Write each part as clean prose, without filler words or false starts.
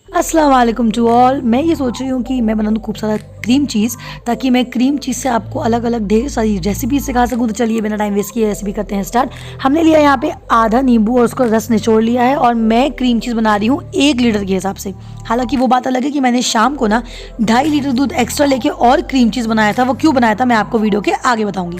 अस्सलाम वालेकुम to all. मैं ये सोच रही हूँ कि मैं बना दूँ खूब सारा क्रीम चीज़, ताकि मैं क्रीम चीज़ से आपको अलग अलग ढेर सारी रेसिपी सिखा सकूँ। तो चलिए बिना टाइम वेस्ट किए रेसिपी करते हैं स्टार्ट। हमने लिया यहाँ पे आधा नींबू और उसका रस निचोड़ लिया है, और मैं क्रीम चीज़ बना रही हूँ 1 लीटर के हिसाब से। हालांकि वो बात अलग है कि मैंने शाम को ना 2.5 लीटर दूध एक्स्ट्रा लेके और क्रीम चीज़ बनाया था। वो क्यों बनाया था मैं आपको वीडियो के आगे बताऊँगी।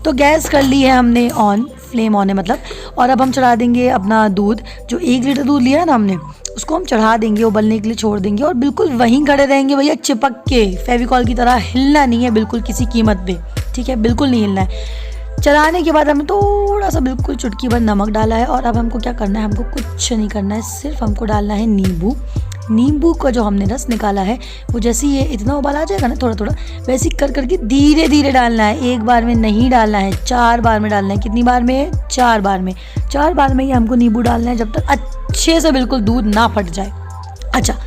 तो गैस कर ली है हमने ऑन, फ्लेम ऑन है मतलब। और अब हम चढ़ा देंगे अपना दूध, जो 1 लीटर दूध लिया है ना हमने, उसको हम चढ़ा देंगे, उबलने के लिए छोड़ देंगे। और बिल्कुल वहीं खड़े रहेंगे भैया, चिपक के, फेविकॉल की तरह हिलना नहीं है बिल्कुल किसी कीमत पे, ठीक है, बिल्कुल नहीं हिलना है। चलाने के बाद हमने थोड़ा सा बिल्कुल चुटकी भर नमक डाला है। और अब हमको क्या करना है, हमको कुछ नहीं करना है, सिर्फ हमको डालना है नींबू। नींबू का जो हमने रस निकाला है वो जैसे ये इतना उबाल आ जाएगा ना थोड़ा थोड़ा, वैसे कर करके धीरे धीरे डालना है। एक बार में नहीं डालना है, 4 बार में डालना है। कितनी बार में? 4 बार में। 4 बार में ही हमको नींबू डालना है, जब तक अच्छे से बिल्कुल दूध ना फट जाए। अच्छा,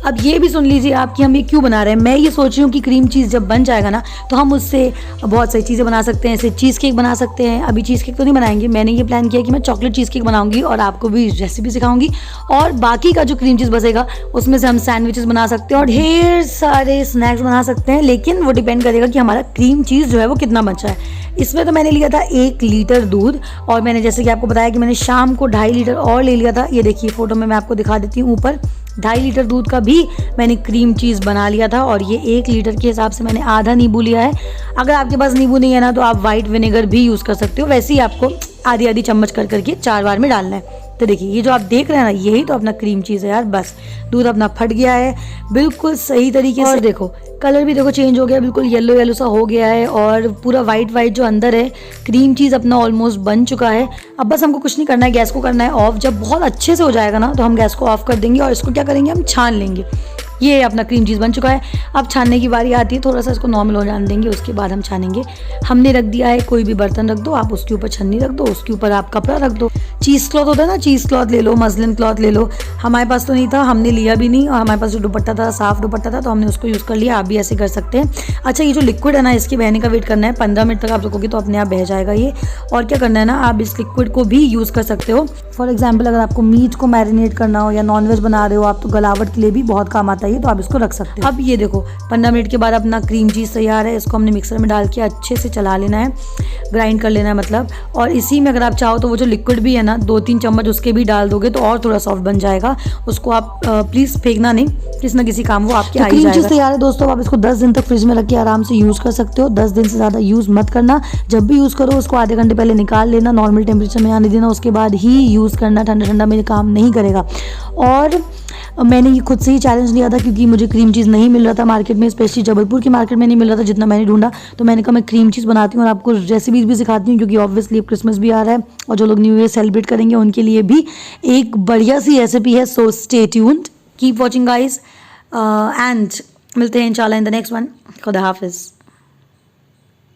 अब ये भी सुन लीजिए आप कि हम ये क्यों बना रहे हैं। मैं ये सोच रही हूँ कि क्रीम चीज़ जब बन जाएगा ना, तो हम उससे बहुत सारी चीज़ें बना सकते हैं। जैसे चीज़ केक बना सकते हैं। अभी चीज़ केक तो नहीं बनाएंगे, मैंने ये प्लान किया कि मैं चॉकलेट चीज़ केक बनाऊंगी और आपको भी रेसिपी सिखाऊंगी। और बाकी का जो क्रीम चीज़ बचेगा उसमें से हम सैंडविचेस बना सकते हैं और ढेर सारे स्नैक्स बना सकते हैं। लेकिन वो डिपेंड करेगा कि हमारा क्रीम चीज़ जो है वो कितना बचा है। इसमें तो मैंने लिया था 1 लीटर दूध, और मैंने जैसे कि आपको बताया कि मैंने शाम को 2.5 लीटर और ले लिया था। ये देखिए फोटो में मैं आपको दिखा देती हूँ ऊपर। 2.5 लीटर दूध का भी मैंने क्रीम चीज़ बना लिया था, और ये 1 लीटर के हिसाब से मैंने आधा नींबू लिया है। अगर आपके पास नींबू नहीं है ना, तो आप वाइट विनेगर भी यूज़ कर सकते हो। वैसे ही आपको आधी आधी चम्मच कर करके 4 बार में डालना है। तो देखिए ये जो आप देख रहे हैं ना, यही तो अपना क्रीम चीज़ है यार। बस दूध अपना फट गया है बिल्कुल सही तरीके से। और देखो कलर भी देखो चेंज हो गया, बिल्कुल येलो येलो सा हो गया है, और पूरा वाइट वाइट जो अंदर है क्रीम चीज़ अपना ऑलमोस्ट बन चुका है। अब बस हमको कुछ नहीं करना है, गैस को करना है ऑफ। जब बहुत अच्छे से हो जाएगा ना, तो हम गैस को ऑफ कर देंगे और इसको क्या करेंगे, हम छान लेंगे। ये अपना क्रीम चीज़ बन चुका है। अब छानने की बारी आती है, थोड़ा सा इसको नॉर्मल हो जाने देंगे, उसके बाद हम छानेंगे। हमने रख दिया है, कोई भी बर्तन रख दो आप, उसके ऊपर छन्नी रख दो, उसके ऊपर आप कपड़ा रख दो। चीज़ क्लॉथ होता है ना, चीज़ क्लॉथ ले लो, मसलिन क्लॉथ ले लो। हमारे पास तो नहीं था, हमने लिया भी नहीं, और हमारे पास जो दुपट्टा था, साफ दुपट्टा था, तो हमने उसको यूज़ कर लिया। आप भी ऐसे कर सकते हैं। अच्छा, ये जो लिक्विड है ना, इसके बहने का वेट करना है। 15 मिनट तक आप रखोगे तो अपने आप बह जाएगा ये। और क्या करना है ना, आप इस लिक्विड को भी यूज़ कर सकते हो। फॉर एग्जाम्पल, अगर आपको मीट को मैरिनेट करना हो या नॉनवेज बना रहे हो आप, तो गलावट के लिए भी बहुत काम आता है, तो आप इसको रख सकते हो। अब ये देखो 15 मिनट के बाद अपना क्रीम चीज़ तैयार है। इसको हमने मिक्सर में डाल के अच्छे से चला लेना है, ग्राइंड कर लेना है मतलब। और इसी में अगर आप चाहो तो वो जो लिक्विड भी है ना, 2-3 चम्मच उसके भी डाल दोगे तो और थोड़ा सॉफ्ट बन जाएगा। उसको आप प्लीज़ फेंकना नहीं, किसी ना किसी काम वो आपके आ ही जाएगा। क्रीम चीज़ तैयार है दोस्तों। आप इसको 10 दिन तक फ्रिज में रख के आराम से यूज़ कर सकते हो। 10 दिन से ज़्यादा यूज़ मत करना। जब भी यूज़ करो उसको आधे घंटे पहले निकाल लेना, नॉर्मल टेम्परेचर में आने देना, उसके बाद ही यूज़ करना। ठंडा ठंडा में काम नहीं करेगा। और मैंने ये खुद से ही चैलेंज लिया था, क्योंकि मुझे क्रीम चीज़ नहीं मिल रहा था मार्केट में, स्पेशली जबलपुर की मार्केट में नहीं मिल रहा था जितना मैंने ढूंढा। तो मैंने कहा मैं क्रीम चीज़ बनाती हूँ और आपको रेसिपीज़ भी सिखाती हूँ, क्योंकि ऑब्वियसली अब क्रिसमस भी आ रहा है और जो लोग न्यू ईयर सेलिब्रेट करेंगे उनके लिए भी एक बढ़िया सी रेसिपी है। So stay tuned, keep watching guys, and मिलते हैं इंशाल्लाह इन द नेक्स्ट वन। खुदा हाफिज़।